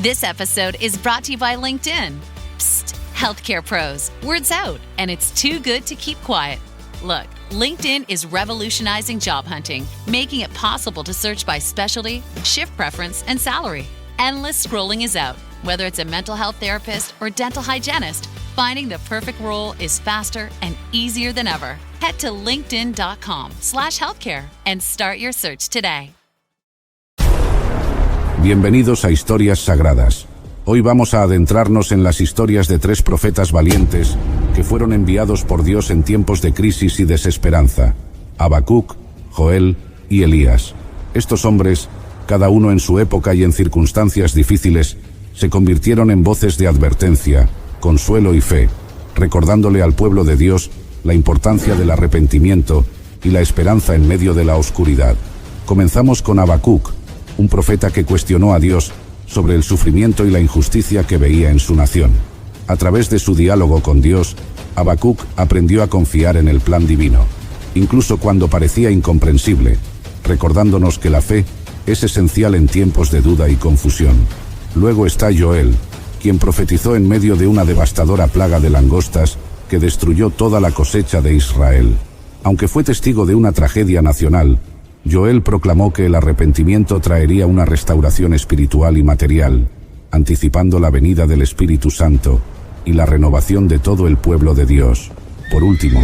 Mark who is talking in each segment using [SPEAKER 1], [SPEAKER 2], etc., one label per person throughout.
[SPEAKER 1] This episode is brought to you by LinkedIn. Psst, healthcare pros, word's out, and it's too good to keep quiet. Look, LinkedIn is revolutionizing job hunting, making it possible to search by specialty, shift preference, and salary. Endless scrolling is out. Whether it's a mental health therapist or dental hygienist, finding the perfect role is faster and easier than ever. Head to linkedin.com/healthcare and start your search today.
[SPEAKER 2] Bienvenidos a Historias Sagradas. Hoy vamos a adentrarnos en las historias de 3 profetas valientes que fueron enviados por Dios en tiempos de crisis y desesperanza: Habacuc, Joel y Elías. Estos hombres, cada uno en su época y en circunstancias difíciles, se convirtieron en voces de advertencia, consuelo y fe, recordándole al pueblo de Dios la importancia del arrepentimiento y la esperanza en medio de la oscuridad. Comenzamos con Habacuc, un profeta que cuestionó a Dios sobre el sufrimiento y la injusticia que veía en su nación. A través de su diálogo con Dios, Habacuc aprendió a confiar en el plan divino, incluso cuando parecía incomprensible, recordándonos que la fe es esencial en tiempos de duda y confusión. Luego está Joel, quien profetizó en medio de una devastadora plaga de langostas que destruyó toda la cosecha de Israel. Aunque fue testigo de una tragedia nacional, Joel proclamó que el arrepentimiento traería una restauración espiritual y material, anticipando la venida del Espíritu Santo y la renovación de todo el pueblo de Dios. Por último,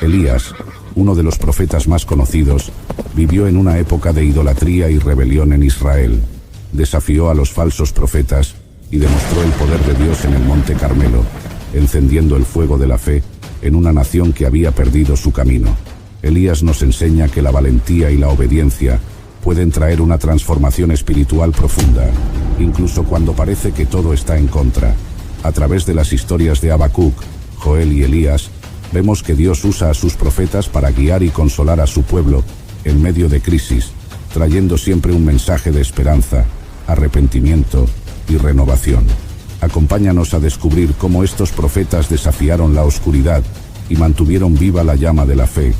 [SPEAKER 2] Elías, uno de los profetas más conocidos, vivió en una época de idolatría y rebelión en Israel. Desafió a los falsos profetas y demostró el poder de Dios en el Monte Carmelo, encendiendo el fuego de la fe en una nación que había perdido su camino. Elías nos enseña que la valentía y la obediencia pueden traer una transformación espiritual profunda, incluso cuando parece que todo está en contra. A través de las historias de Habacuc, Joel y Elías, vemos que Dios usa a sus profetas para guiar y consolar a su pueblo en medio de crisis, trayendo siempre un mensaje de esperanza, arrepentimiento y renovación. Acompáñanos a descubrir cómo estos profetas desafiaron la oscuridad y mantuvieron viva la llama de la fe.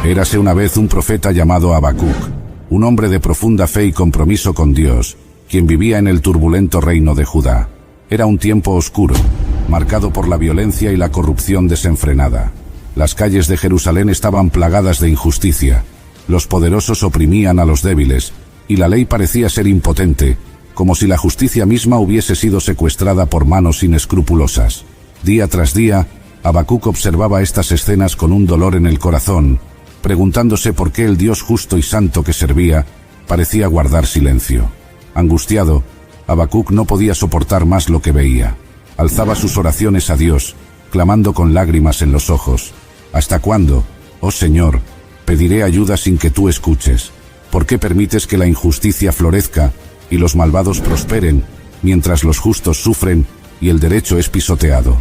[SPEAKER 2] Érase una vez un profeta llamado Habacuc, un hombre de profunda fe y compromiso con Dios, quien vivía en el turbulento reino de Judá. Era un tiempo oscuro, marcado por la violencia y la corrupción desenfrenada. Las calles de Jerusalén estaban plagadas de injusticia. Los poderosos oprimían a los débiles, y la ley parecía ser impotente, como si la justicia misma hubiese sido secuestrada por manos inescrupulosas. Día tras día, Habacuc observaba estas escenas con un dolor en el corazón, preguntándose por qué el Dios justo y santo que servía parecía guardar silencio. Angustiado, Habacuc no podía soportar más lo que veía. Alzaba sus oraciones a Dios, clamando con lágrimas en los ojos: ¿Hasta cuándo, oh Señor, pediré ayuda sin que tú escuches? ¿Por qué permites que la injusticia florezca y los malvados prosperen, mientras los justos sufren y el derecho es pisoteado?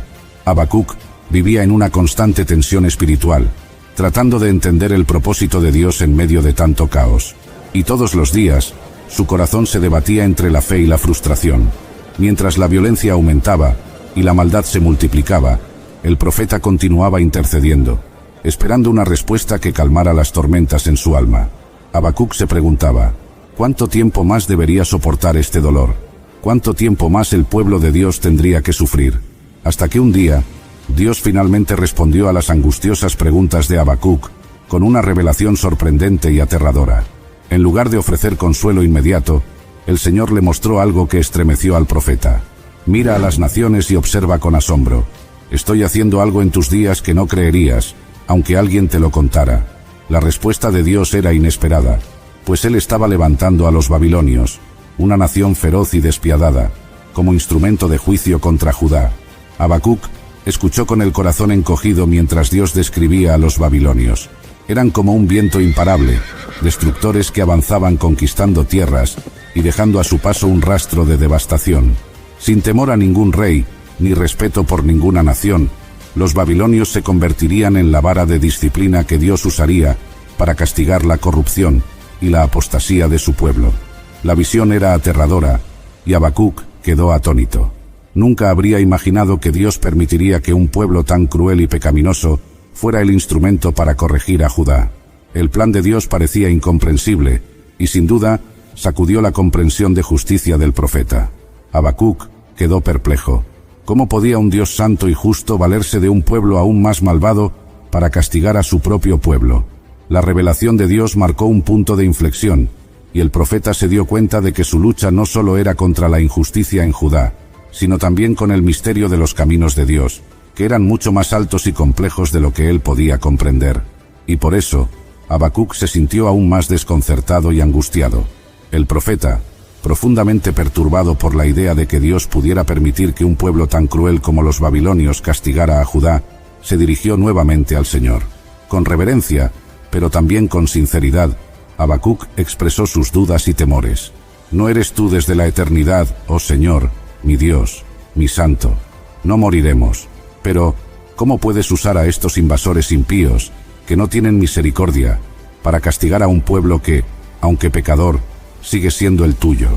[SPEAKER 2] Habacuc vivía en una constante tensión espiritual, tratando de entender el propósito de Dios en medio de tanto caos. Y todos los días, su corazón se debatía entre la fe y la frustración. Mientras la violencia aumentaba y la maldad se multiplicaba, el profeta continuaba intercediendo, esperando una respuesta que calmara las tormentas en su alma. Habacuc se preguntaba: ¿cuánto tiempo más debería soportar este dolor? ¿Cuánto tiempo más el pueblo de Dios tendría que sufrir? Hasta que un día, Dios finalmente respondió a las angustiosas preguntas de Habacuc con una revelación sorprendente y aterradora. En lugar de ofrecer consuelo inmediato, el Señor le mostró algo que estremeció al profeta. Mira a las naciones y observa con asombro. Estoy haciendo algo en tus días que no creerías, aunque alguien te lo contara. La respuesta de Dios era inesperada, pues Él estaba levantando a los babilonios, una nación feroz y despiadada, como instrumento de juicio contra Judá. Habacuc escuchó con el corazón encogido mientras Dios describía a los babilonios. Eran como un viento imparable, destructores que avanzaban conquistando tierras y dejando a su paso un rastro de devastación. Sin temor a ningún rey, ni respeto por ninguna nación, los babilonios se convertirían en la vara de disciplina que Dios usaría para castigar la corrupción y la apostasía de su pueblo. La visión era aterradora, y Habacuc quedó atónito. Nunca habría imaginado que Dios permitiría que un pueblo tan cruel y pecaminoso fuera el instrumento para corregir a Judá. El plan de Dios parecía incomprensible, y sin duda, sacudió la comprensión de justicia del profeta. Habacuc quedó perplejo. ¿Cómo podía un Dios santo y justo valerse de un pueblo aún más malvado para castigar a su propio pueblo? La revelación de Dios marcó un punto de inflexión, y el profeta se dio cuenta de que su lucha no solo era contra la injusticia en Judá, sino también con el misterio de los caminos de Dios, que eran mucho más altos y complejos de lo que él podía comprender. Y por eso, Habacuc se sintió aún más desconcertado y angustiado. El profeta, profundamente perturbado por la idea de que Dios pudiera permitir que un pueblo tan cruel como los babilonios castigara a Judá, se dirigió nuevamente al Señor. Con reverencia, pero también con sinceridad, Habacuc expresó sus dudas y temores. «¿No eres tú desde la eternidad, oh Señor, mi Dios, mi Santo? No moriremos. Pero, ¿cómo puedes usar a estos invasores impíos, que no tienen misericordia, para castigar a un pueblo que, aunque pecador, sigue siendo el tuyo?»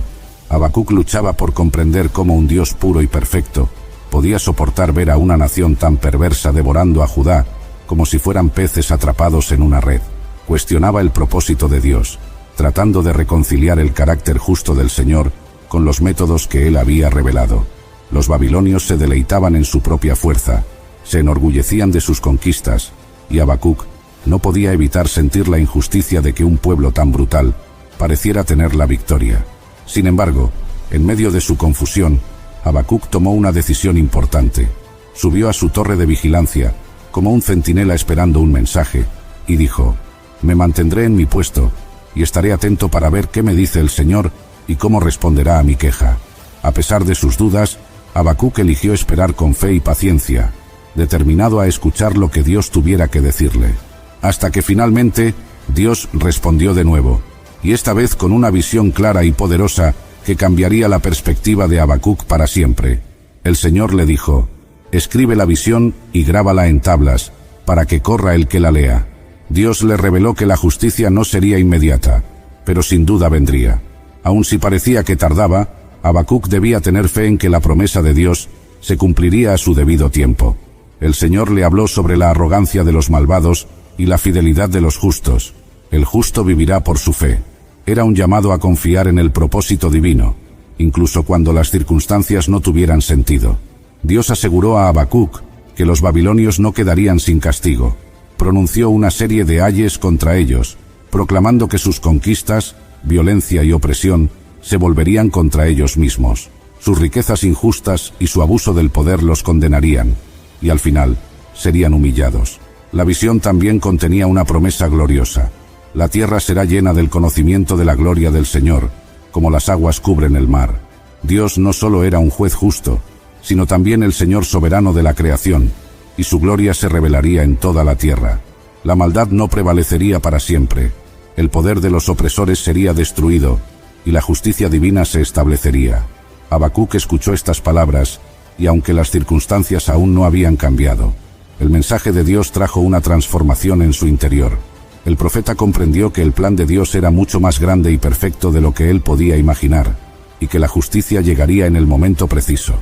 [SPEAKER 2] Habacuc luchaba por comprender cómo un Dios puro y perfecto podía soportar ver a una nación tan perversa devorando a Judá como si fueran peces atrapados en una red. Cuestionaba el propósito de Dios, tratando de reconciliar el carácter justo del Señor con los métodos que él había revelado. Los babilonios se deleitaban en su propia fuerza, se enorgullecían de sus conquistas, y Habacuc no podía evitar sentir la injusticia de que un pueblo tan brutal pareciera tener la victoria. Sin embargo, en medio de su confusión, Habacuc tomó una decisión importante. Subió a su torre de vigilancia, como un centinela esperando un mensaje, y dijo: «Me mantendré en mi puesto, y estaré atento para ver qué me dice el Señor y cómo responderá a mi queja». A pesar de sus dudas, Habacuc eligió esperar con fe y paciencia, determinado a escuchar lo que Dios tuviera que decirle. Hasta que finalmente, Dios respondió de nuevo, y esta vez con una visión clara y poderosa que cambiaría la perspectiva de Habacuc para siempre. El Señor le dijo: «Escribe la visión y grábala en tablas, para que corra el que la lea». Dios le reveló que la justicia no sería inmediata, pero sin duda vendría. Aun si parecía que tardaba, Habacuc debía tener fe en que la promesa de Dios se cumpliría a su debido tiempo. El Señor le habló sobre la arrogancia de los malvados y la fidelidad de los justos. El justo vivirá por su fe. Era un llamado a confiar en el propósito divino, incluso cuando las circunstancias no tuvieran sentido. Dios aseguró a Habacuc que los babilonios no quedarían sin castigo. Pronunció una serie de ayes contra ellos, proclamando que sus conquistas, violencia y opresión se volverían contra ellos mismos. Sus riquezas injustas y su abuso del poder los condenarían, y al final serían humillados. La visión también contenía una promesa gloriosa. La tierra será llena del conocimiento de la gloria del Señor, como las aguas cubren el mar. Dios no solo era un juez justo, sino también el Señor soberano de la creación, y su gloria se revelaría en toda la tierra. La maldad no prevalecería para siempre, el poder de los opresores sería destruido, y la justicia divina se establecería. Habacuc escuchó estas palabras, y aunque las circunstancias aún no habían cambiado, el mensaje de Dios trajo una transformación en su interior. El profeta comprendió que el plan de Dios era mucho más grande y perfecto de lo que él podía imaginar, y que la justicia llegaría en el momento preciso.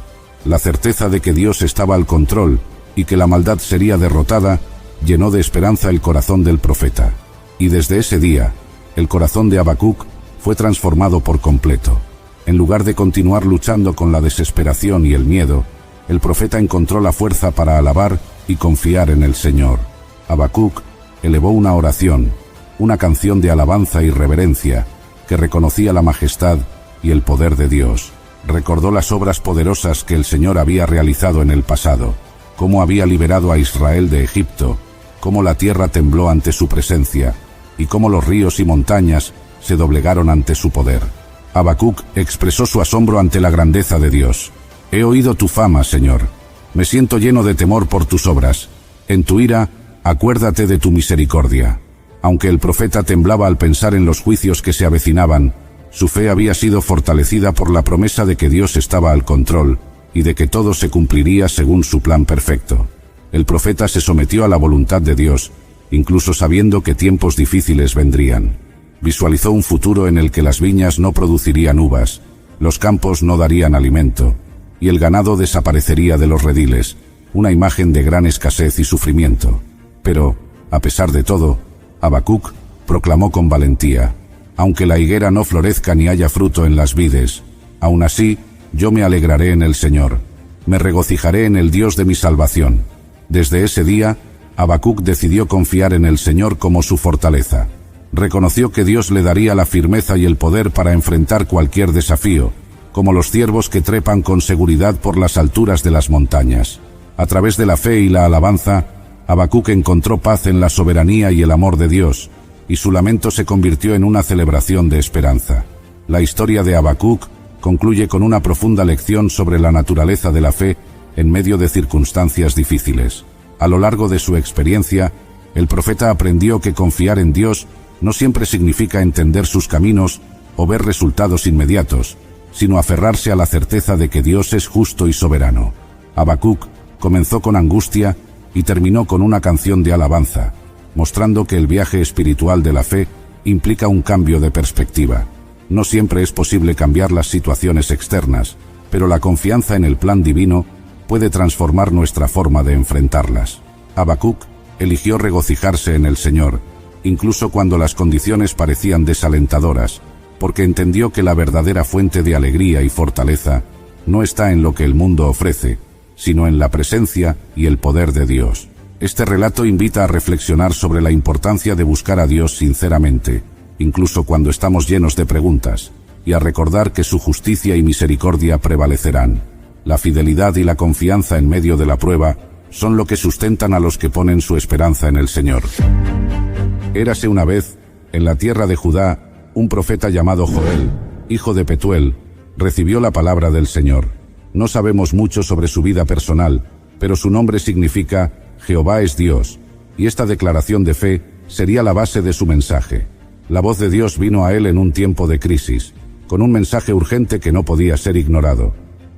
[SPEAKER 2] La certeza de que Dios estaba al control y que la maldad sería derrotada llenó de esperanza el corazón del profeta. Y desde ese día, el corazón de Habacuc fue transformado por completo. En lugar de continuar luchando con la desesperación y el miedo, el profeta encontró la fuerza para alabar y confiar en el Señor. Habacuc elevó una oración, una canción de alabanza y reverencia, que reconocía la majestad y el poder de Dios. Recordó las obras poderosas que el Señor había realizado en el pasado, cómo había liberado a Israel de Egipto, cómo la tierra tembló ante su presencia, y cómo los ríos y montañas se doblegaron ante su poder. Habacuc expresó su asombro ante la grandeza de Dios. «He oído tu fama, Señor. Me siento lleno de temor por tus obras. En tu ira, acuérdate de tu misericordia». Aunque el profeta temblaba al pensar en los juicios que se avecinaban, su fe había sido fortalecida por la promesa de que Dios estaba al control y de que todo se cumpliría según su plan perfecto. El profeta se sometió a la voluntad de Dios, incluso sabiendo que tiempos difíciles vendrían. Visualizó un futuro en el que las viñas no producirían uvas, los campos no darían alimento, y el ganado desaparecería de los rediles, una imagen de gran escasez y sufrimiento. Pero, a pesar de todo, Habacuc proclamó con valentía: aunque la higuera no florezca ni haya fruto en las vides, aún así, yo me alegraré en el Señor, me regocijaré en el Dios de mi salvación. Desde ese día, Habacuc decidió confiar en el Señor como su fortaleza. Reconoció que Dios le daría la firmeza y el poder para enfrentar cualquier desafío, como los ciervos que trepan con seguridad por las alturas de las montañas. A través de la fe y la alabanza, Habacuc encontró paz en la soberanía y el amor de Dios, y su lamento se convirtió en una celebración de esperanza. La historia de Habacuc concluye con una profunda lección sobre la naturaleza de la fe en medio de circunstancias difíciles. A lo largo de su experiencia, el profeta aprendió que confiar en Dios no siempre significa entender sus caminos o ver resultados inmediatos, sino aferrarse a la certeza de que Dios es justo y soberano. Habacuc comenzó con angustia y terminó con una canción de alabanza, mostrando que el viaje espiritual de la fe implica un cambio de perspectiva. No siempre es posible cambiar las situaciones externas, pero la confianza en el plan divino puede transformar nuestra forma de enfrentarlas. Habacuc eligió regocijarse en el Señor, incluso cuando las condiciones parecían desalentadoras, porque entendió que la verdadera fuente de alegría y fortaleza no está en lo que el mundo ofrece, sino en la presencia y el poder de Dios. Este relato invita a reflexionar sobre la importancia de buscar a Dios sinceramente, incluso cuando estamos llenos de preguntas, y a recordar que su justicia y misericordia prevalecerán. La fidelidad y la confianza en medio de la prueba son lo que sustentan a los que ponen su esperanza en el Señor. Érase una vez, en la tierra de Judá, un profeta llamado Joel, hijo de Petuel, recibió la palabra del Señor. No sabemos mucho sobre su vida personal, pero su nombre significa Jehová es Dios, y esta declaración de fe sería la base de su mensaje. La voz de Dios vino a él en un tiempo de crisis, con un mensaje urgente que no podía ser ignorado.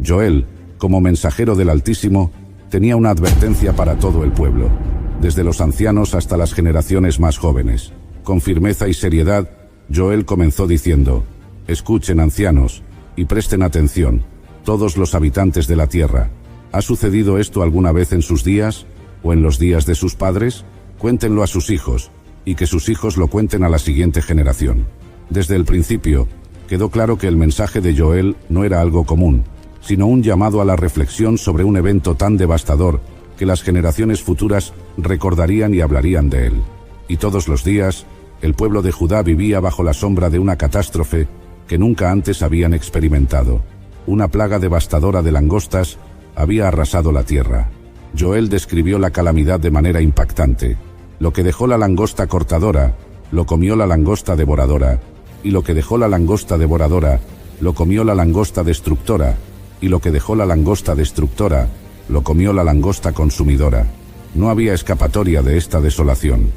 [SPEAKER 2] Joel, como mensajero del Altísimo, tenía una advertencia para todo el pueblo, desde los ancianos hasta las generaciones más jóvenes. Con firmeza y seriedad, Joel comenzó diciendo: escuchen, ancianos, y presten atención, todos los habitantes de la tierra. ¿Ha sucedido esto alguna vez en sus días, o en los días de sus padres? Cuéntenlo a sus hijos, y que sus hijos lo cuenten a la siguiente generación. Desde el principio, quedó claro que el mensaje de Joel no era algo común, sino un llamado a la reflexión sobre un evento tan devastador que las generaciones futuras recordarían y hablarían de él. Y todos los días, el pueblo de Judá vivía bajo la sombra de una catástrofe que nunca antes habían experimentado. Una plaga devastadora de langostas había arrasado la tierra. Joel describió la calamidad de manera impactante. Lo que dejó la langosta cortadora, lo comió la langosta devoradora, y lo que dejó la langosta devoradora, lo comió la langosta destructora, y lo que dejó la langosta destructora, lo comió la langosta consumidora. No había escapatoria de esta desolación.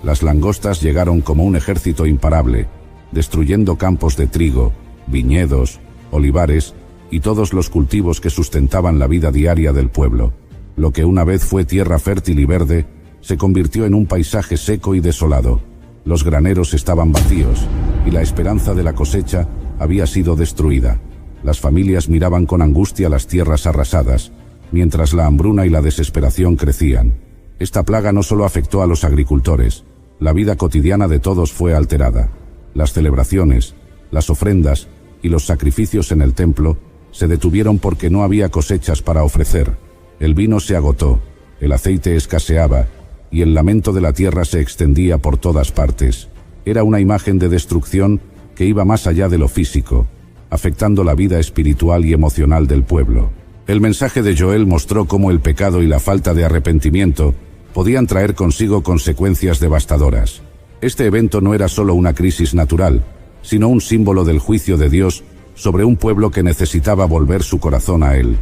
[SPEAKER 2] Las langostas llegaron como un ejército imparable, destruyendo campos de trigo, viñedos, olivares y todos los cultivos que sustentaban la vida diaria del pueblo. Lo que una vez fue tierra fértil y verde, se convirtió en un paisaje seco y desolado. Los graneros estaban vacíos, y la esperanza de la cosecha había sido destruida. Las familias miraban con angustia las tierras arrasadas, mientras la hambruna y la desesperación crecían. Esta plaga no solo afectó a los agricultores, la vida cotidiana de todos fue alterada. Las celebraciones, las ofrendas y los sacrificios en el templo se detuvieron porque no había cosechas para ofrecer. El vino se agotó, el aceite escaseaba, y el lamento de la tierra se extendía por todas partes. Era una imagen de destrucción que iba más allá de lo físico, afectando la vida espiritual y emocional del pueblo. El mensaje de Joel mostró cómo el pecado y la falta de arrepentimiento podían traer consigo consecuencias devastadoras. Este evento no era solo una crisis natural, sino un símbolo del juicio de Dios sobre un pueblo que necesitaba volver su corazón a Él.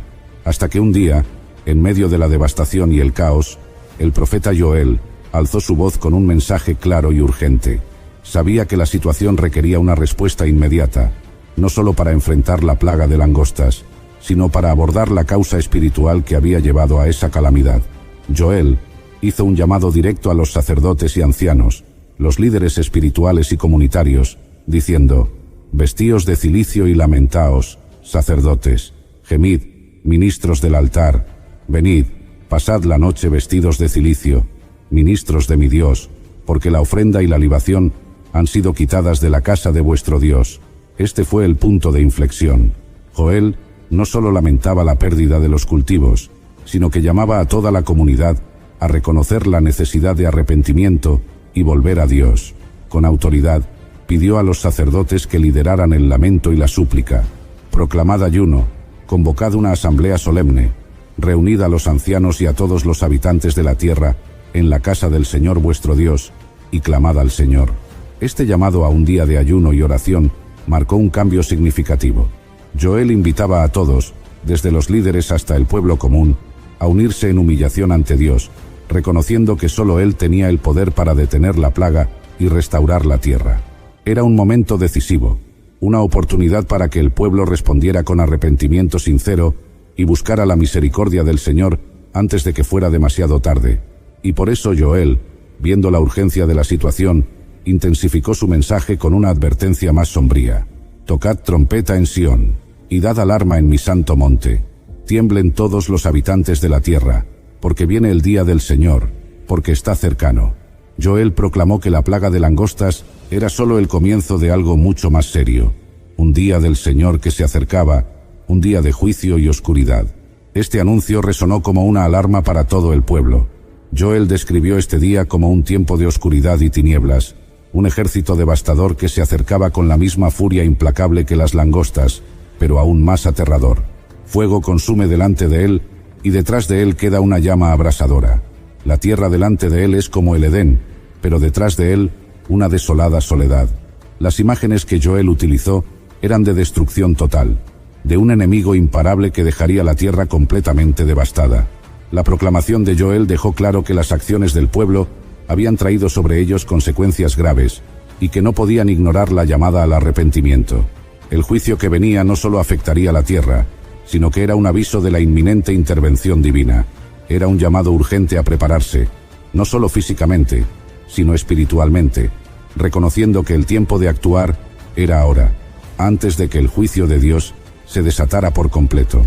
[SPEAKER 2] Hasta que un día, en medio de la devastación y el caos, el profeta Joel alzó su voz con un mensaje claro y urgente. Sabía que la situación requería una respuesta inmediata, no solo para enfrentar la plaga de langostas, sino para abordar la causa espiritual que había llevado a esa calamidad. Joel hizo un llamado directo a los sacerdotes y ancianos, los líderes espirituales y comunitarios, diciendo: vestíos de cilicio y lamentaos, sacerdotes, gemid, ministros del altar, venid, pasad la noche vestidos de cilicio, ministros de mi Dios, porque la ofrenda y la libación han sido quitadas de la casa de vuestro Dios. Este fue el punto de inflexión. Joel no solo lamentaba la pérdida de los cultivos, sino que llamaba a toda la comunidad a reconocer la necesidad de arrepentimiento y volver a Dios. Con autoridad, pidió a los sacerdotes que lideraran el lamento y la súplica. Proclamad ayuno, convocad una asamblea solemne, reunid a los ancianos y a todos los habitantes de la tierra en la casa del Señor vuestro Dios, y clamad al Señor. Este llamado a un día de ayuno y oración marcó un cambio significativo. Joel invitaba a todos, desde los líderes hasta el pueblo común, a unirse en humillación ante Dios, reconociendo que solo Él tenía el poder para detener la plaga y restaurar la tierra. Era un momento decisivo, una oportunidad para que el pueblo respondiera con arrepentimiento sincero y buscara la misericordia del Señor antes de que fuera demasiado tarde. Y por eso Joel, viendo la urgencia de la situación, intensificó su mensaje con una advertencia más sombría. Tocad trompeta en Sión, y dad alarma en mi santo monte. Tiemblen todos los habitantes de la tierra, porque viene el día del Señor, porque está cercano. Joel proclamó que la plaga de langostas era solo el comienzo de algo mucho más serio. Un día del Señor que se acercaba, un día de juicio y oscuridad. Este anuncio resonó como una alarma para todo el pueblo. Joel describió este día como un tiempo de oscuridad y tinieblas, un ejército devastador que se acercaba con la misma furia implacable que las langostas, pero aún más aterrador. Fuego consume delante de él, y detrás de él queda una llama abrasadora. La tierra delante de él es como el Edén, pero detrás de él, una desolada soledad. Las imágenes que Joel utilizó eran de destrucción total, de un enemigo imparable que dejaría la tierra completamente devastada. La proclamación de Joel dejó claro que las acciones del pueblo habían traído sobre ellos consecuencias graves, y que no podían ignorar la llamada al arrepentimiento. El juicio que venía no solo afectaría la tierra, sino que era un aviso de la inminente intervención divina. Era un llamado urgente a prepararse, no solo físicamente, sino espiritualmente, reconociendo que el tiempo de actuar era ahora, antes de que el juicio de Dios se desatara por completo,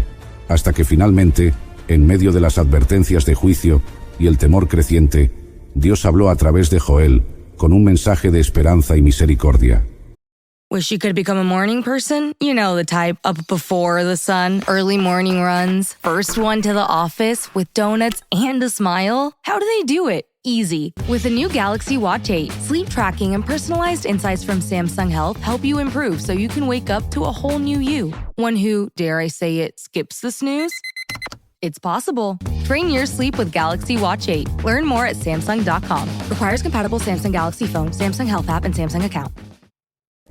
[SPEAKER 2] hasta que finalmente, en medio de las advertencias de juicio y el temor creciente, Dios habló a través de Joel con un mensaje de esperanza y misericordia.
[SPEAKER 3] Wish you could become a morning person? You know, the type up before the sun, early morning runs, first one to the office with donuts and a smile. How do they do it? Easy. With the new Galaxy Watch 8, sleep tracking and personalized insights from Samsung Health help you improve so you can wake up to a whole new you. One who, dare I say it, skips the snooze? It's possible. Train your sleep with Galaxy Watch 8. Learn more at Samsung.com. Requires compatible Samsung Galaxy phone, Samsung Health app, and Samsung account.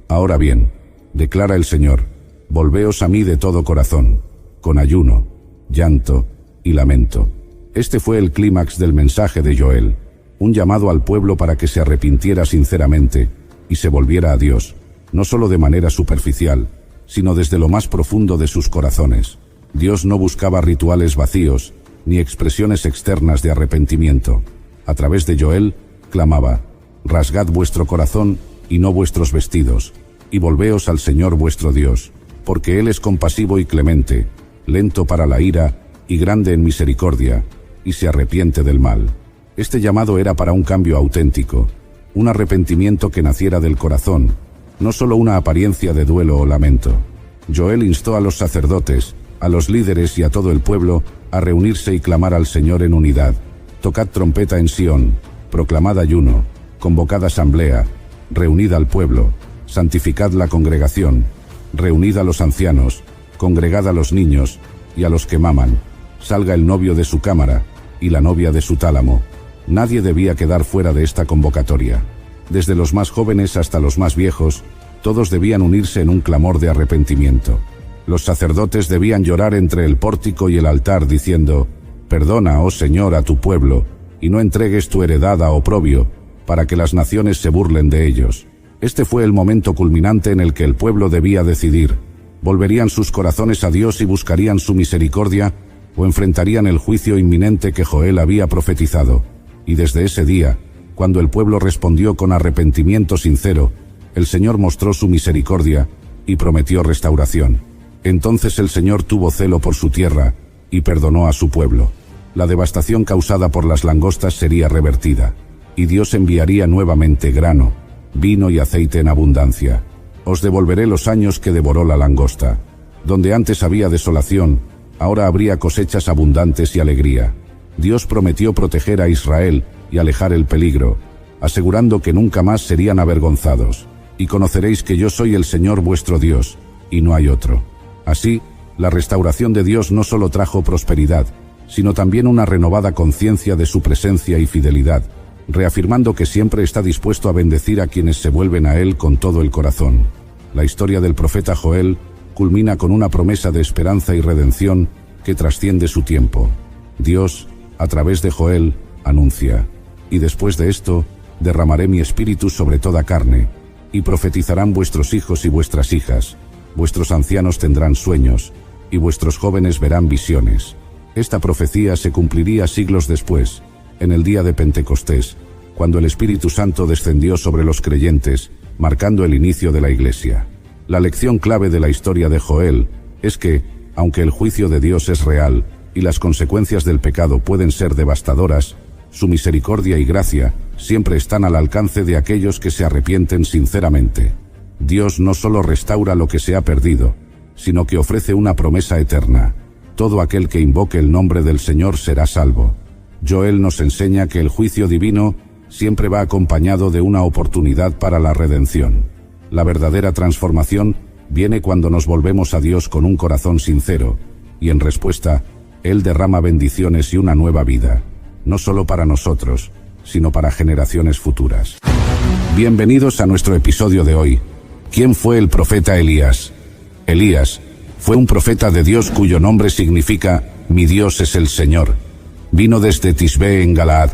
[SPEAKER 2] Ahora bien, declara el Señor, volveos a mí de todo corazón, con ayuno, llanto y lamento. Este fue el clímax del mensaje de Joel, un llamado al pueblo para que se arrepintiera sinceramente y se volviera a Dios, no solo de manera superficial, sino desde lo más profundo de sus corazones. Dios no buscaba rituales vacíos, ni expresiones externas de arrepentimiento. A través de Joel, clamaba, rasgad vuestro corazón y no vuestros vestidos, y volveos al Señor vuestro Dios, porque Él es compasivo y clemente, lento para la ira y grande en misericordia, y se arrepiente del mal. Este llamado era para un cambio auténtico, un arrepentimiento que naciera del corazón, no solo una apariencia de duelo o lamento. Joel instó a los sacerdotes, a los líderes y a todo el pueblo a reunirse y clamar al Señor en unidad. Tocad trompeta en Sión, proclamad ayuno, convocad asamblea, reunid al pueblo, santificad la congregación, reunid a los ancianos, congregad a los niños y a los que maman. Salga el novio de su cámara y la novia de su tálamo. Nadie debía quedar fuera de esta convocatoria. Desde los más jóvenes hasta los más viejos, todos debían unirse en un clamor de arrepentimiento. Los sacerdotes debían llorar entre el pórtico y el altar diciendo, «Perdona, oh Señor, a tu pueblo, y no entregues tu heredad a oprobio, para que las naciones se burlen de ellos». Este fue el momento culminante en el que el pueblo debía decidir. ¿Volverían sus corazones a Dios y buscarían su misericordia, o enfrentarían el juicio inminente que Joel había profetizado? Y desde ese día, cuando el pueblo respondió con arrepentimiento sincero, el Señor mostró su misericordia y prometió restauración. Entonces el Señor tuvo celo por su tierra y perdonó a su pueblo. La devastación causada por las langostas sería revertida, y Dios enviaría nuevamente grano, vino y aceite en abundancia. Os devolveré los años que devoró la langosta. Donde antes había desolación, ahora habría cosechas abundantes y alegría. Dios prometió proteger a Israel y alejar el peligro, asegurando que nunca más serían avergonzados. Y conoceréis que yo soy el Señor vuestro Dios, y no hay otro. Así, la restauración de Dios no solo trajo prosperidad, sino también una renovada conciencia de su presencia y fidelidad, reafirmando que siempre está dispuesto a bendecir a quienes se vuelven a Él con todo el corazón. La historia del profeta Joel culmina con una promesa de esperanza y redención que trasciende su tiempo. Dios, a través de Joel, anuncia: y después de esto, derramaré mi espíritu sobre toda carne, y profetizarán vuestros hijos y vuestras hijas, vuestros ancianos tendrán sueños, y vuestros jóvenes verán visiones. Esta profecía se cumpliría siglos después, en el día de Pentecostés, cuando el Espíritu Santo descendió sobre los creyentes, marcando el inicio de la Iglesia. La lección clave de la historia de Joel es que, aunque el juicio de Dios es real y las consecuencias del pecado pueden ser devastadoras, su misericordia y gracia siempre están al alcance de aquellos que se arrepienten sinceramente. Dios no solo restaura lo que se ha perdido, sino que ofrece una promesa eterna: todo aquel que invoque el nombre del Señor será salvo. Joel nos enseña que el juicio divino siempre va acompañado de una oportunidad para la redención. La verdadera transformación viene cuando nos volvemos a Dios con un corazón sincero, y en respuesta, Él derrama bendiciones y una nueva vida, no solo para nosotros, sino para generaciones futuras. Bienvenidos a nuestro episodio de hoy. ¿Quién fue el profeta Elías? Elías fue un profeta de Dios cuyo nombre significa «Mi Dios es el Señor». Vino desde Tisbe en Galaad,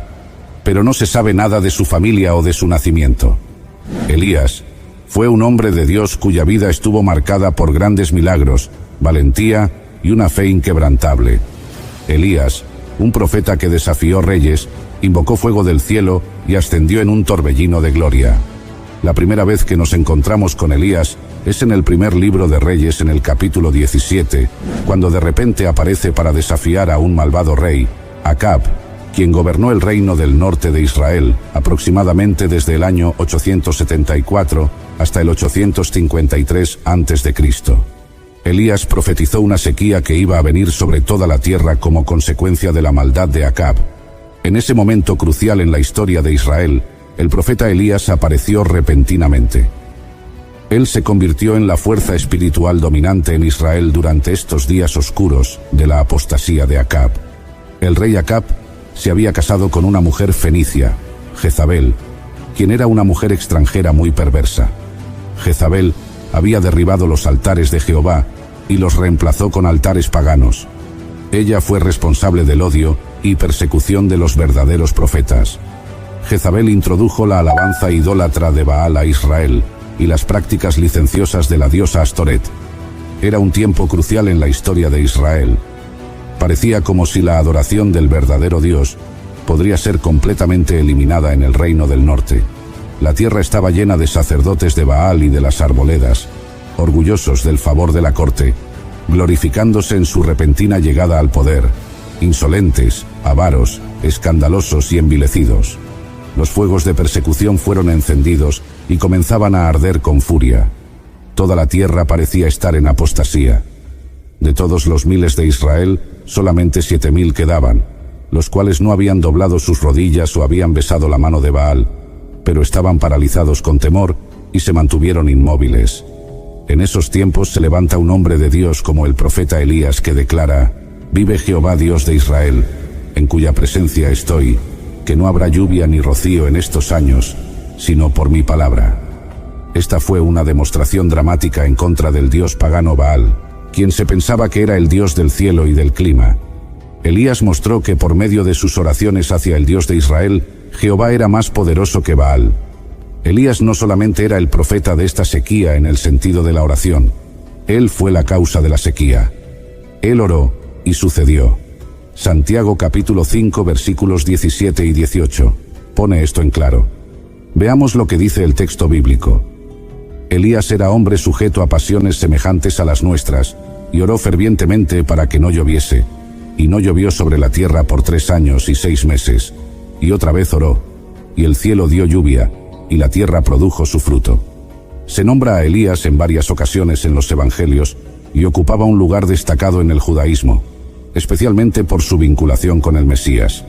[SPEAKER 2] pero no se sabe nada de su familia o de su nacimiento. Elías fue un hombre de Dios cuya vida estuvo marcada por grandes milagros, valentía y una fe inquebrantable. Elías, un profeta que desafió reyes, invocó fuego del cielo y ascendió en un torbellino de gloria. La primera vez que nos encontramos con Elías es en el primer libro de Reyes, en el capítulo 17, cuando de repente aparece para desafiar a un malvado rey, Acab, quien gobernó el reino del norte de Israel, aproximadamente desde el año 874 hasta el 853 a.C. Elías profetizó una sequía que iba a venir sobre toda la tierra como consecuencia de la maldad de Acab. En ese momento crucial en la historia de Israel, el profeta Elías apareció repentinamente. Él se convirtió en la fuerza espiritual dominante en Israel durante estos días oscuros de la apostasía de Acab. El rey Acab se había casado con una mujer fenicia, Jezabel, quien era una mujer extranjera muy perversa. Jezabel había derribado los altares de Jehová y los reemplazó con altares paganos. Ella fue responsable del odio y persecución de los verdaderos profetas. Jezabel introdujo la alabanza idólatra de Baal a Israel y las prácticas licenciosas de la diosa Astoret. Era un tiempo crucial en la historia de Israel. Parecía como si la adoración del verdadero Dios podría ser completamente eliminada en el reino del norte. La tierra estaba llena de sacerdotes de Baal y de las arboledas, orgullosos del favor de la corte, glorificándose en su repentina llegada al poder, insolentes, avaros, escandalosos y envilecidos. Los fuegos de persecución fueron encendidos y comenzaban a arder con furia. Toda la tierra parecía estar en apostasía. De todos los miles de Israel, solamente 7,000 quedaban, los cuales no habían doblado sus rodillas o habían besado la mano de Baal, pero estaban paralizados con temor y se mantuvieron inmóviles. En esos tiempos se levanta un hombre de Dios como el profeta Elías que declara: «Vive Jehová Dios de Israel, en cuya presencia estoy, que no habrá lluvia ni rocío en estos años, sino por mi palabra». Esta fue una demostración dramática en contra del dios pagano Baal, quien se pensaba que era el dios del cielo y del clima. Elías mostró que por medio de sus oraciones hacia el Dios de Israel, Jehová era más poderoso que Baal. Elías no solamente era el profeta de esta sequía en el sentido de la oración, él fue la causa de la sequía. Él oró, y sucedió. Santiago capítulo 5 versículos 17 y 18 pone esto en claro. Veamos lo que dice el texto bíblico. Elías era hombre sujeto a pasiones semejantes a las nuestras, y oró fervientemente para que no lloviese. Y no llovió sobre la tierra por 3 años y 6 meses. Y otra vez oró, y el cielo dio lluvia, y la tierra produjo su fruto. Se nombra a Elías en varias ocasiones en los evangelios y ocupaba un lugar destacado en el judaísmo, especialmente por su vinculación con el Mesías.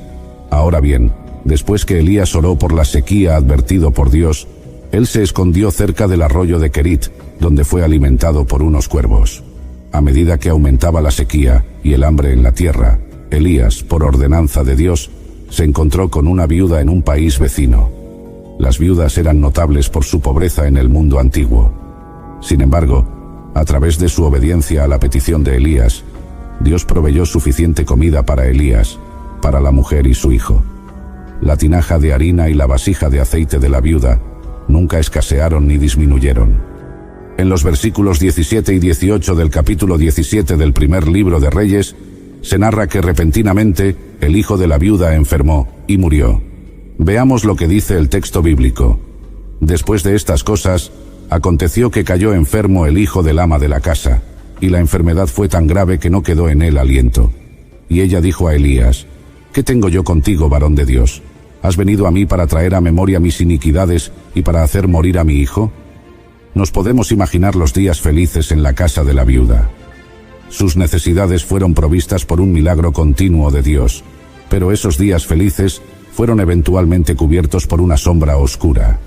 [SPEAKER 2] Ahora bien, después que Elías oró por la sequía advertido por Dios, él se escondió cerca del arroyo de Kerit, donde fue alimentado por unos cuervos. A medida que aumentaba la sequía y el hambre en la tierra, Elías, por ordenanza de Dios, se encontró con una viuda en un país vecino. Las viudas eran notables por su pobreza en el mundo antiguo. Sin embargo, a través de su obediencia a la petición de Elías, Dios proveyó suficiente comida para Elías, para la mujer y su hijo. La tinaja de harina y la vasija de aceite de la viuda nunca escasearon ni disminuyeron. En los versículos 17 y 18 del capítulo 17 del primer libro de Reyes, se narra que repentinamente el hijo de la viuda enfermó y murió. Veamos lo que dice el texto bíblico. Después de estas cosas, aconteció que cayó enfermo el hijo del ama de la casa, y la enfermedad fue tan grave que no quedó en él aliento. Y ella dijo a Elías: ¿Qué tengo yo contigo, varón de Dios? ¿Has venido a mí para traer a memoria mis iniquidades y para hacer morir a mi hijo? Nos podemos imaginar los días felices en la casa de la viuda. Sus necesidades fueron provistas por un milagro continuo de Dios, pero esos días felices fueron eventualmente cubiertos por una sombra oscura: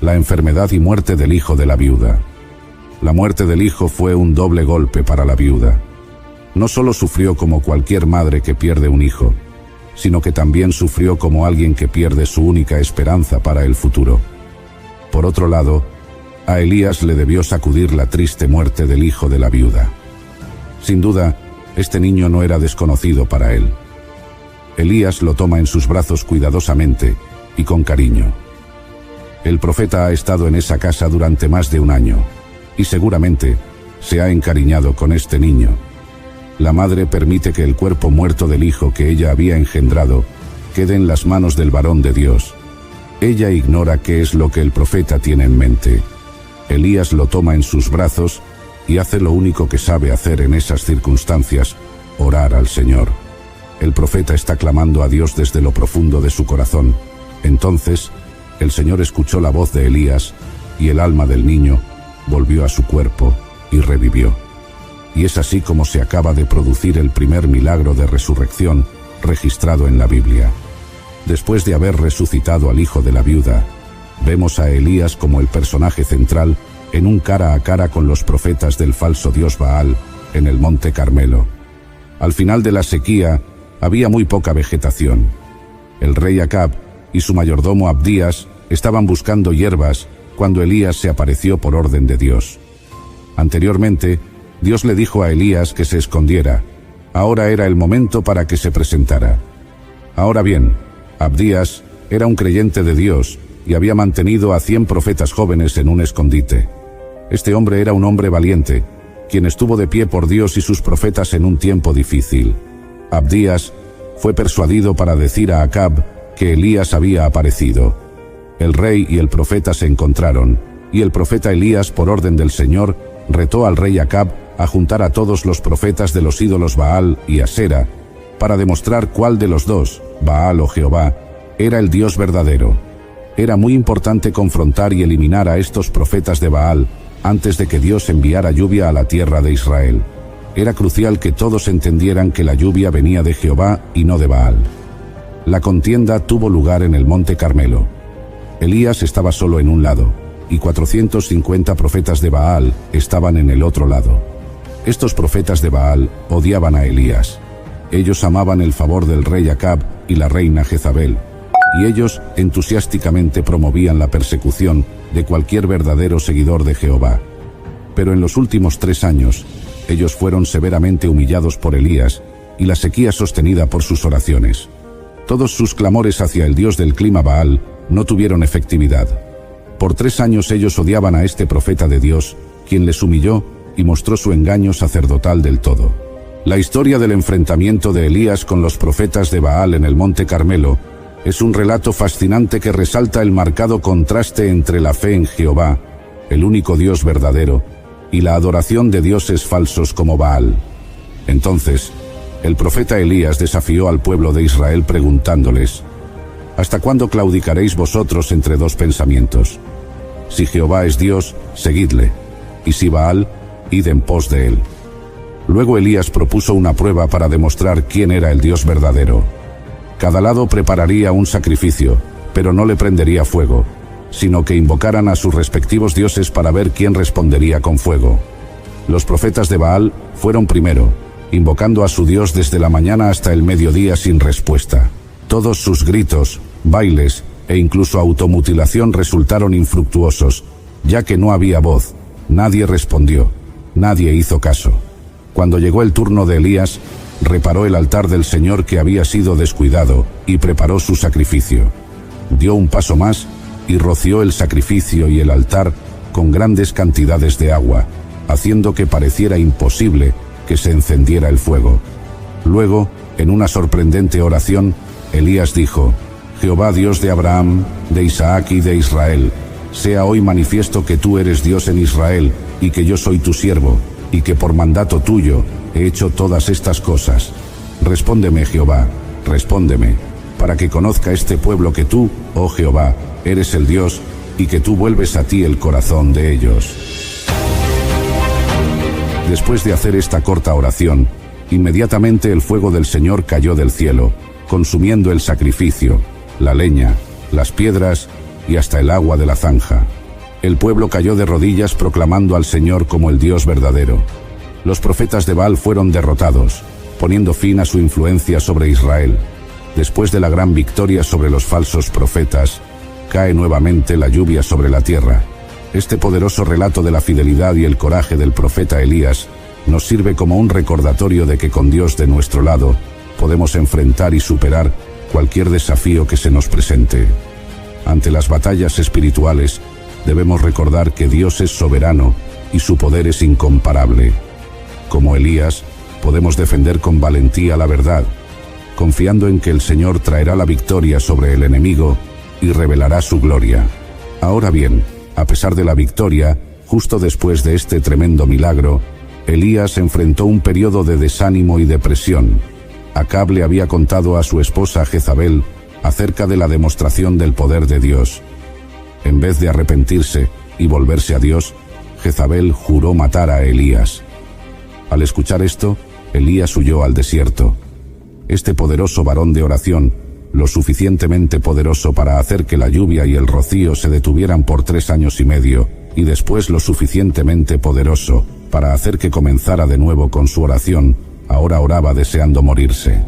[SPEAKER 2] la enfermedad y muerte del hijo de la viuda. La muerte del hijo fue un doble golpe para la viuda. No solo sufrió como cualquier madre que pierde un hijo, sino que también sufrió como alguien que pierde su única esperanza para el futuro. Por otro lado, a Elías le debió sacudir la triste muerte del hijo de la viuda. Sin duda, este niño no era desconocido para él. Elías lo toma en sus brazos cuidadosamente y con cariño. El profeta ha estado en esa casa durante más de un año, y seguramente se ha encariñado con este niño. La madre permite que el cuerpo muerto del hijo que ella había engendrado quede en las manos del varón de Dios. Ella ignora qué es lo que el profeta tiene en mente. Elías lo toma en sus brazos y hace lo único que sabe hacer en esas circunstancias: orar al Señor. El profeta está clamando a Dios desde lo profundo de su corazón. Entonces, el Señor escuchó la voz de Elías y el alma del niño volvió a su cuerpo y revivió. Y es así como se acaba de producir el primer milagro de resurrección registrado en la Biblia. Después de haber resucitado al hijo de la viuda, vemos a Elías como el personaje central en un cara a cara con los profetas del falso dios Baal en el monte Carmelo. Al final de la sequía, había muy poca vegetación. El rey Acab y su mayordomo Abdías estaban buscando hierbas cuando Elías se apareció por orden de Dios. Anteriormente, Dios le dijo a Elías que se escondiera. Ahora era el momento para que se presentara. Ahora bien, Abdías era un creyente de Dios y había mantenido a 100 profetas jóvenes en un escondite. Este hombre era un hombre valiente, quien estuvo de pie por Dios y sus profetas en un tiempo difícil. Abdías fue persuadido para decir a Acab que Elías había aparecido. El rey y el profeta se encontraron, y el profeta Elías, por orden del Señor, retó al rey Acab a juntar a todos los profetas de los ídolos Baal y Asera, para demostrar cuál de los dos, Baal o Jehová, era el Dios verdadero. Era muy importante confrontar y eliminar a estos profetas de Baal antes de que Dios enviara lluvia a la tierra de Israel. Era crucial que todos entendieran que la lluvia venía de Jehová y no de Baal. La contienda tuvo lugar en el monte Carmelo. Elías estaba solo en un lado, y 450 profetas de Baal estaban en el otro lado. Estos profetas de Baal odiaban a Elías. Ellos amaban el favor del rey Acab y la reina Jezabel, y ellos entusiásticamente promovían la persecución de cualquier verdadero seguidor de Jehová. Pero en los últimos 3 años, ellos fueron severamente humillados por Elías y la sequía sostenida por sus oraciones. Todos sus clamores hacia el dios del clima Baal no tuvieron efectividad. Por 3 años ellos odiaban a este profeta de Dios, quien les humilló y mostró su engaño sacerdotal del todo. La historia del enfrentamiento de Elías con los profetas de Baal en el monte Carmelo es un relato fascinante que resalta el marcado contraste entre la fe en Jehová, el único Dios verdadero, y la adoración de dioses falsos como Baal. Entonces, el profeta Elías desafió al pueblo de Israel preguntándoles: ¿Hasta cuándo claudicaréis vosotros entre dos pensamientos? Si Jehová es Dios, seguidle, y si Baal, id en pos de él. Luego Elías propuso una prueba para demostrar quién era el Dios verdadero. Cada lado prepararía un sacrificio, pero no le prendería fuego, sino que invocaran a sus respectivos dioses para ver quién respondería con fuego. Los profetas de Baal fueron primero, invocando a su Dios desde la mañana hasta el mediodía sin respuesta. Todos sus gritos, bailes e incluso automutilación resultaron infructuosos, ya que no había voz, nadie respondió, nadie hizo caso. Cuando llegó el turno de Elías, reparó el altar del Señor que había sido descuidado y preparó su sacrificio. Dio un paso más y roció el sacrificio y el altar con grandes cantidades de agua, haciendo que pareciera imposible que se encendiera el fuego. Luego, en una sorprendente oración, Elías dijo: Jehová Dios de Abraham, de Isaac y de Israel, sea hoy manifiesto que tú eres Dios en Israel, y que yo soy tu siervo, y que por mandato tuyo he hecho todas estas cosas. Respóndeme, Jehová, respóndeme, para que conozca este pueblo que tú, oh Jehová, eres el Dios, y que tú vuelves a ti el corazón de ellos. Después de hacer esta corta oración, inmediatamente el fuego del Señor cayó del cielo, consumiendo el sacrificio, la leña, las piedras y hasta el agua de la zanja. El pueblo cayó de rodillas proclamando al Señor como el Dios verdadero. Los profetas de Baal fueron derrotados, poniendo fin a su influencia sobre Israel. Después de la gran victoria sobre los falsos profetas, cae nuevamente la lluvia sobre la tierra. Este poderoso relato de la fidelidad y el coraje del profeta Elías nos sirve como un recordatorio de que con Dios de nuestro lado podemos enfrentar y superar cualquier desafío que se nos presente. Ante las batallas espirituales, debemos recordar que Dios es soberano y su poder es incomparable. Como Elías, podemos defender con valentía la verdad, confiando en que el Señor traerá la victoria sobre el enemigo y revelará su gloria. Ahora bien, a pesar de la victoria, justo después de este tremendo milagro, Elías enfrentó un periodo de desánimo y depresión. Acab le había contado a su esposa Jezabel acerca de la demostración del poder de Dios. En vez de arrepentirse y volverse a Dios, Jezabel juró matar a Elías. Al escuchar esto, Elías huyó al desierto. Este poderoso varón de oración, lo suficientemente poderoso para hacer que la lluvia y el rocío se detuvieran por 3 años y medio, y después lo suficientemente poderoso para hacer que comenzara de nuevo con su oración, ahora oraba deseando morirse.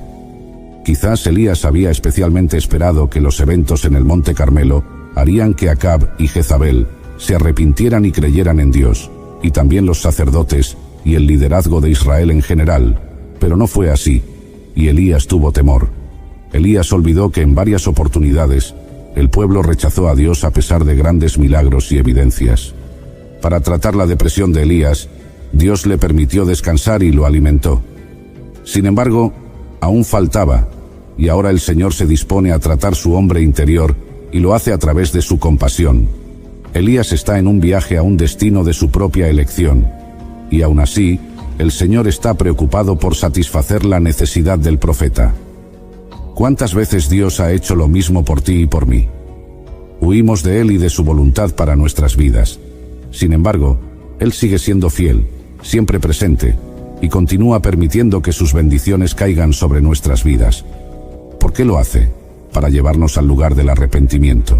[SPEAKER 2] Quizás Elías había especialmente esperado que los eventos en el Monte Carmelo harían que Acab y Jezabel se arrepintieran y creyeran en Dios, y también los sacerdotes y el liderazgo de Israel en general, pero no fue así, y Elías tuvo temor. Elías olvidó que en varias oportunidades el pueblo rechazó a Dios a pesar de grandes milagros y evidencias. Para tratar la depresión de Elías, Dios le permitió descansar y lo alimentó. Sin embargo, aún faltaba, y ahora el Señor se dispone a tratar su hombre interior y lo hace a través de su compasión. Elías está en un viaje a un destino de su propia elección, y aún así, el Señor está preocupado por satisfacer la necesidad del profeta. ¿Cuántas veces Dios ha hecho lo mismo por ti y por mí? Huimos de Él y de su voluntad para nuestras vidas. Sin embargo, Él sigue siendo fiel, siempre presente, y continúa permitiendo que sus bendiciones caigan sobre nuestras vidas. ¿Por qué lo hace? Para llevarnos al lugar del arrepentimiento.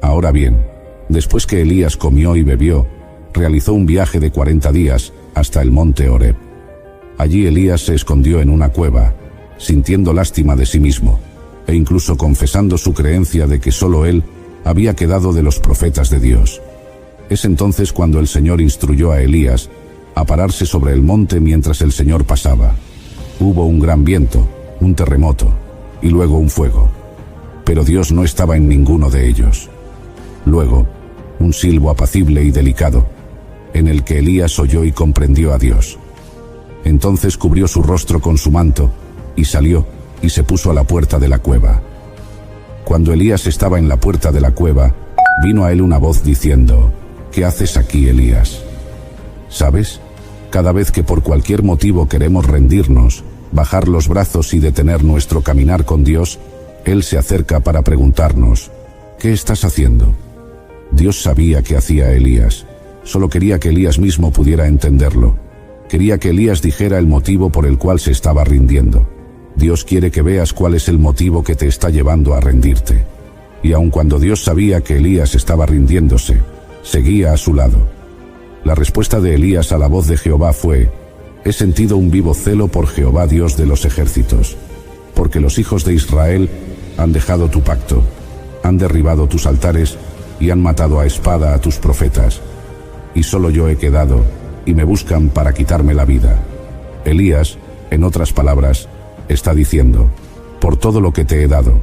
[SPEAKER 2] Ahora bien, después que Elías comió y bebió, realizó un viaje de 40 días hasta el monte Horeb. Allí Elías se escondió en una cueva, sintiendo lástima de sí mismo, e incluso confesando su creencia de que solo él había quedado de los profetas de Dios. Es entonces cuando el Señor instruyó a Elías a pararse sobre el monte mientras el Señor pasaba. Hubo un gran viento, un terremoto, y luego un fuego. Pero Dios no estaba en ninguno de ellos. Luego, un silbo apacible y delicado, en el que Elías oyó y comprendió a Dios. Entonces cubrió su rostro con su manto, y salió, y se puso a la puerta de la cueva. Cuando Elías estaba en la puerta de la cueva, vino a él una voz diciendo: ¿Qué haces aquí, Elías? ¿Sabes? Cada vez que por cualquier motivo queremos rendirnos, bajar los brazos y detener nuestro caminar con Dios, Él se acerca para preguntarnos: ¿qué estás haciendo? Dios sabía qué hacía Elías. Solo quería que Elías mismo pudiera entenderlo. Quería que Elías dijera el motivo por el cual se estaba rindiendo. Dios quiere que veas cuál es el motivo que te está llevando a rendirte. Y aun cuando Dios sabía que Elías estaba rindiéndose, seguía a su lado. La respuesta de Elías a la voz de Jehová fue: he sentido un vivo celo por Jehová Dios de los ejércitos, porque los hijos de Israel han dejado tu pacto, han derribado tus altares y han matado a espada a tus profetas. Y solo yo he quedado, y me buscan para quitarme la vida. Elías, en otras palabras, está diciendo: por todo lo que te he dado,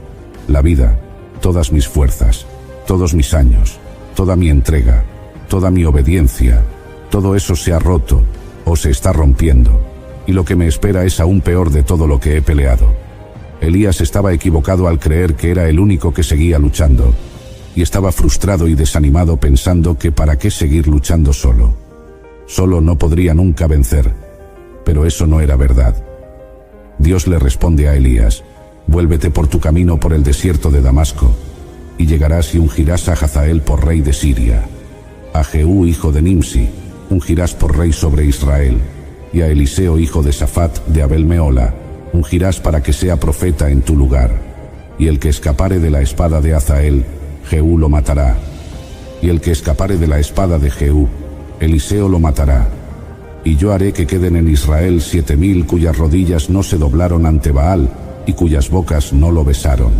[SPEAKER 2] la vida, todas mis fuerzas, todos mis años, toda mi entrega, toda mi obediencia, todo eso se ha roto o se está rompiendo, y lo que me espera es aún peor de todo lo que he peleado. Elías estaba equivocado al creer que era el único que seguía luchando, y estaba frustrado y desanimado pensando que para qué seguir luchando solo. Solo no podría nunca vencer, pero eso no era verdad. Dios le responde a Elías: vuélvete por tu camino por el desierto de Damasco, y llegarás y ungirás a Hazael por rey de Siria, a Jehú hijo de Nimsi ungirás por rey sobre Israel, y a Eliseo hijo de Safat de Abel-Mehola ungirás para que sea profeta en tu lugar, y el que escapare de la espada de Hazael, Jehú lo matará, y el que escapare de la espada de Jehú, Eliseo lo matará. Y yo haré que queden en Israel 7,000 cuyas rodillas no se doblaron ante Baal y cuyas bocas no lo besaron.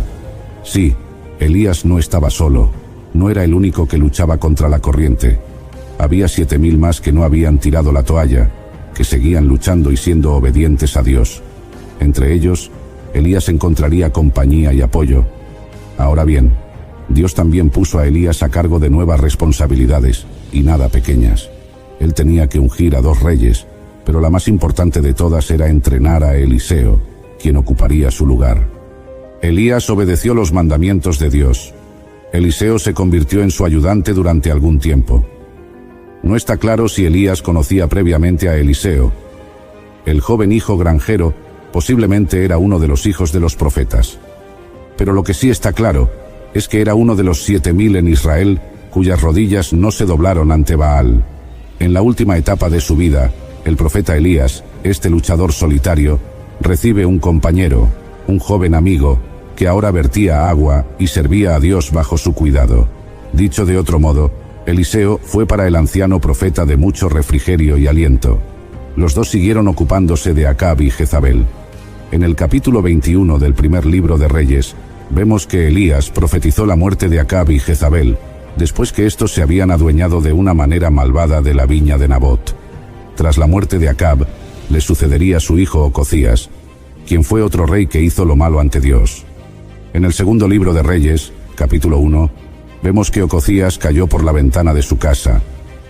[SPEAKER 2] Sí, Elías no estaba solo, no era el único que luchaba contra la corriente. Había 7,000 más que no habían tirado la toalla, que seguían luchando y siendo obedientes a Dios. Entre ellos, Elías encontraría compañía y apoyo. Ahora bien, Dios también puso a Elías a cargo de nuevas responsabilidades, y nada pequeñas. Él tenía que ungir a 2 reyes, pero la más importante de todas era entrenar a Eliseo, quien ocuparía su lugar. Elías obedeció los mandamientos de Dios. Eliseo se convirtió en su ayudante durante algún tiempo. No está claro si Elías conocía previamente a Eliseo. El joven hijo granjero posiblemente era uno de los hijos de los profetas. Pero lo que sí está claro es que era uno de los 7,000 en Israel cuyas rodillas no se doblaron ante Baal. En la última etapa de su vida, el profeta Elías, este luchador solitario, recibe un compañero, un joven amigo, que ahora vertía agua y servía a Dios bajo su cuidado. Dicho de otro modo, Eliseo fue para el anciano profeta de mucho refrigerio y aliento. Los dos siguieron ocupándose de Acab y Jezabel. En el capítulo 21 del primer libro de Reyes, vemos que Elías profetizó la muerte de Acab y Jezabel, después que estos se habían adueñado de una manera malvada de la viña de Nabot. Tras la muerte de Acab, le sucedería su hijo Ocozías, quien fue otro rey que hizo lo malo ante Dios. En el segundo libro de Reyes, capítulo 1, vemos que Ocozías cayó por la ventana de su casa,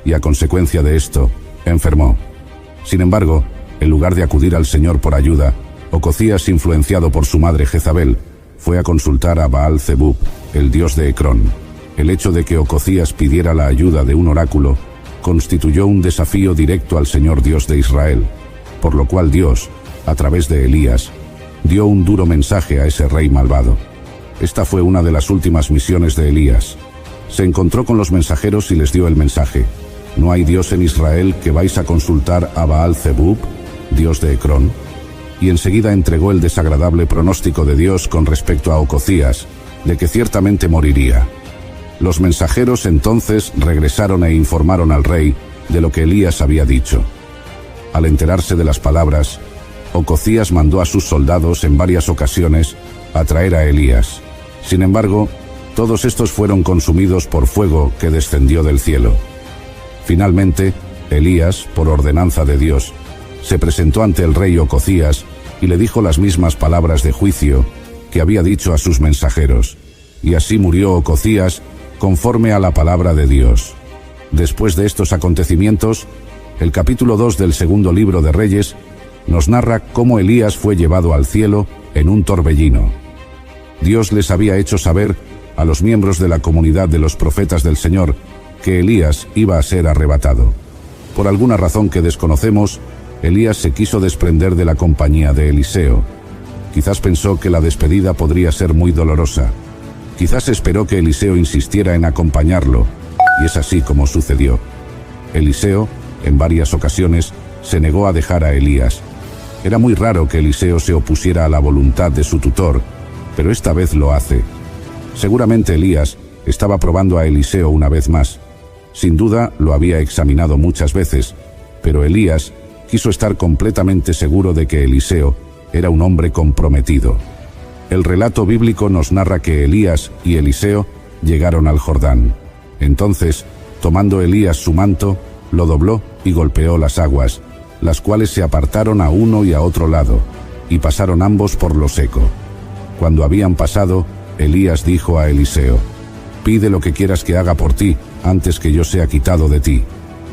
[SPEAKER 2] y a consecuencia de esto, enfermó. Sin embargo, en lugar de acudir al Señor por ayuda, Ocozías, influenciado por su madre Jezabel, fue a consultar a Baal-Zebub, el dios de Ecrón. El hecho de que Ocozías pidiera la ayuda de un oráculo constituyó un desafío directo al Señor Dios de Israel, por lo cual Dios, a través de Elías, dio un duro mensaje a ese rey malvado. Esta fue una de las últimas misiones de Elías. Se encontró con los mensajeros y les dio el mensaje: ¿no hay Dios en Israel que vais a consultar a Baal-Zebub, dios de Ecrón? Y enseguida entregó el desagradable pronóstico de Dios con respecto a Ocozías, de que ciertamente moriría. Los mensajeros entonces regresaron e informaron al rey de lo que Elías había dicho. Al enterarse de las palabras, Ocozías mandó a sus soldados en varias ocasiones a traer a Elías. Sin embargo, todos estos fueron consumidos por fuego que descendió del cielo. Finalmente, Elías, por ordenanza de Dios, se presentó ante el rey Ocozías y le dijo las mismas palabras de juicio que había dicho a sus mensajeros. Y así murió Ocozías conforme a la palabra de Dios. Después de estos acontecimientos, el capítulo 2 del segundo libro de Reyes nos narra cómo Elías fue llevado al cielo en un torbellino. Dios les había hecho saber a los miembros de la comunidad de los profetas del Señor que Elías iba a ser arrebatado. Por alguna razón que desconocemos, Elías se quiso desprender de la compañía de Eliseo. Quizás pensó que la despedida podría ser muy dolorosa. Quizás esperó que Eliseo insistiera en acompañarlo, y es así como sucedió. Eliseo, en varias ocasiones, se negó a dejar a Elías. Era muy raro que Eliseo se opusiera a la voluntad de su tutor, pero esta vez lo hace. Seguramente Elías estaba probando a Eliseo una vez más. Sin duda lo había examinado muchas veces, pero Elías quiso estar completamente seguro de que Eliseo era un hombre comprometido. El relato bíblico nos narra que Elías y Eliseo llegaron al Jordán. Entonces, tomando Elías su manto, lo dobló y golpeó las aguas, las cuales se apartaron a uno y a otro lado, y pasaron ambos por lo seco. Cuando habían pasado, Elías dijo a Eliseo: «Pide lo que quieras que haga por ti, antes que yo sea quitado de ti».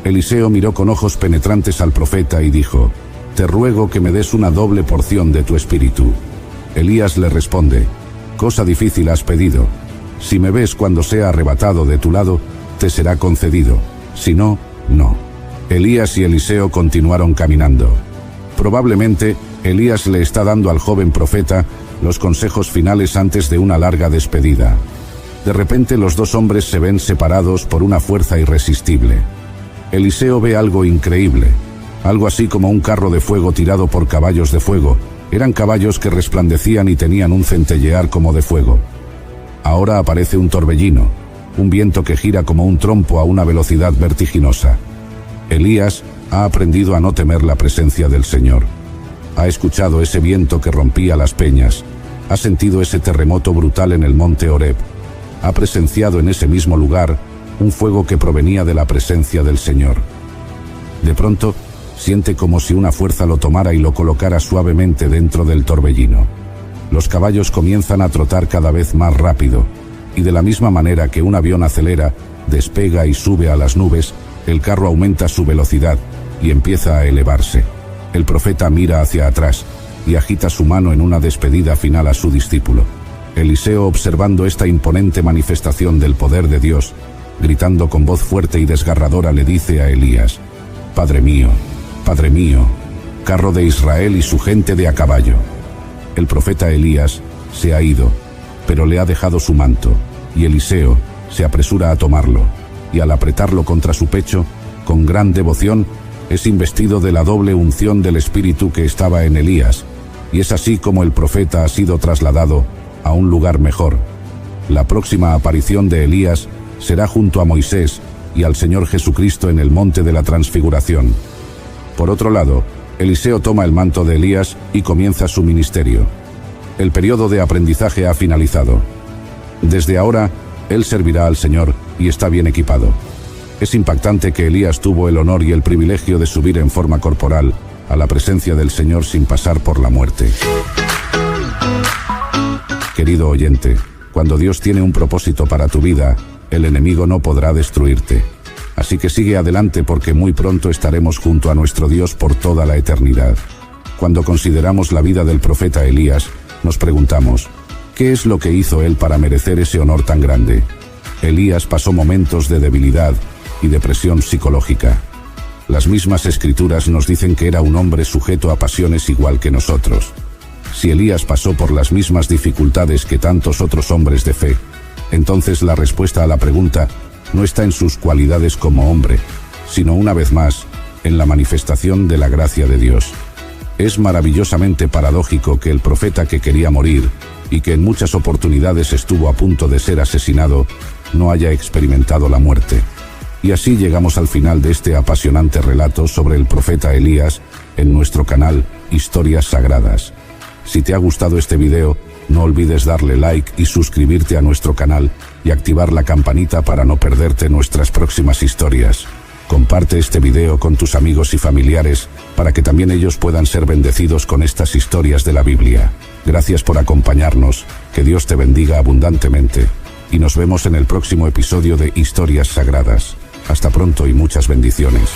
[SPEAKER 2] Eliseo miró con ojos penetrantes al profeta y dijo: «Te ruego que me des una doble porción de tu espíritu». Elías le responde: «Cosa difícil has pedido. Si me ves cuando sea arrebatado de tu lado, te será concedido. Si no, no». Elías y Eliseo continuaron caminando. Probablemente, Elías le está dando al joven profeta los consejos finales antes de una larga despedida. De repente los dos hombres se ven separados por una fuerza irresistible. Eliseo ve algo increíble, algo así como un carro de fuego tirado por caballos de fuego. Eran caballos que resplandecían y tenían un centellear como de fuego. Ahora aparece un torbellino, un viento que gira como un trompo a una velocidad vertiginosa. Elías ha aprendido a no temer la presencia del Señor. Ha escuchado ese viento que rompía las peñas, ha sentido ese terremoto brutal en el monte Horeb, ha presenciado en ese mismo lugar un fuego que provenía de la presencia del Señor. De pronto, siente como si una fuerza lo tomara y lo colocara suavemente dentro del torbellino. Los caballos comienzan a trotar cada vez más rápido, y de la misma manera que un avión acelera, despega y sube a las nubes, el carro aumenta su velocidad y empieza a elevarse. El profeta mira hacia atrás y agita su mano en una despedida final a su discípulo. Eliseo, observando esta imponente manifestación del poder de Dios, gritando con voz fuerte y desgarradora, le dice a Elías: Padre mío, carro de Israel y su gente de a caballo». El profeta Elías se ha ido, pero le ha dejado su manto, y Eliseo se apresura a tomarlo, y al apretarlo contra su pecho, con gran devoción, es investido de la doble unción del Espíritu que estaba en Elías, y es así como el profeta ha sido trasladado a un lugar mejor. La próxima aparición de Elías será junto a Moisés y al Señor Jesucristo en el monte de la Transfiguración. Por otro lado, Eliseo toma el manto de Elías y comienza su ministerio. El periodo de aprendizaje ha finalizado. Desde ahora, él servirá al Señor y está bien equipado. Es impactante que Elías tuvo el honor y el privilegio de subir en forma corporal a la presencia del Señor sin pasar por la muerte. Querido oyente, cuando Dios tiene un propósito para tu vida, el enemigo no podrá destruirte. Así que sigue adelante, porque muy pronto estaremos junto a nuestro Dios por toda la eternidad. Cuando consideramos la vida del profeta Elías, nos preguntamos: ¿qué es lo que hizo él para merecer ese honor tan grande? Elías pasó momentos de debilidad y depresión psicológica. Las mismas escrituras nos dicen que era un hombre sujeto a pasiones igual que nosotros. Si Elías pasó por las mismas dificultades que tantos otros hombres de fe, entonces la respuesta a la pregunta no está en sus cualidades como hombre, sino una vez más en la manifestación de la gracia de Dios. Es maravillosamente paradójico que el profeta que quería morir y que en muchas oportunidades estuvo a punto de ser asesinado, no haya experimentado la muerte. Y así llegamos al final de este apasionante relato sobre el profeta Elías en nuestro canal Historias Sagradas. Si te ha gustado este video, no olvides darle like y suscribirte a nuestro canal y activar la campanita para no perderte nuestras próximas historias. Comparte este video con tus amigos y familiares para que también ellos puedan ser bendecidos con estas historias de la Biblia. Gracias por acompañarnos, que Dios te bendiga abundantemente, y nos vemos en el próximo episodio de Historias Sagradas. Hasta pronto y muchas bendiciones.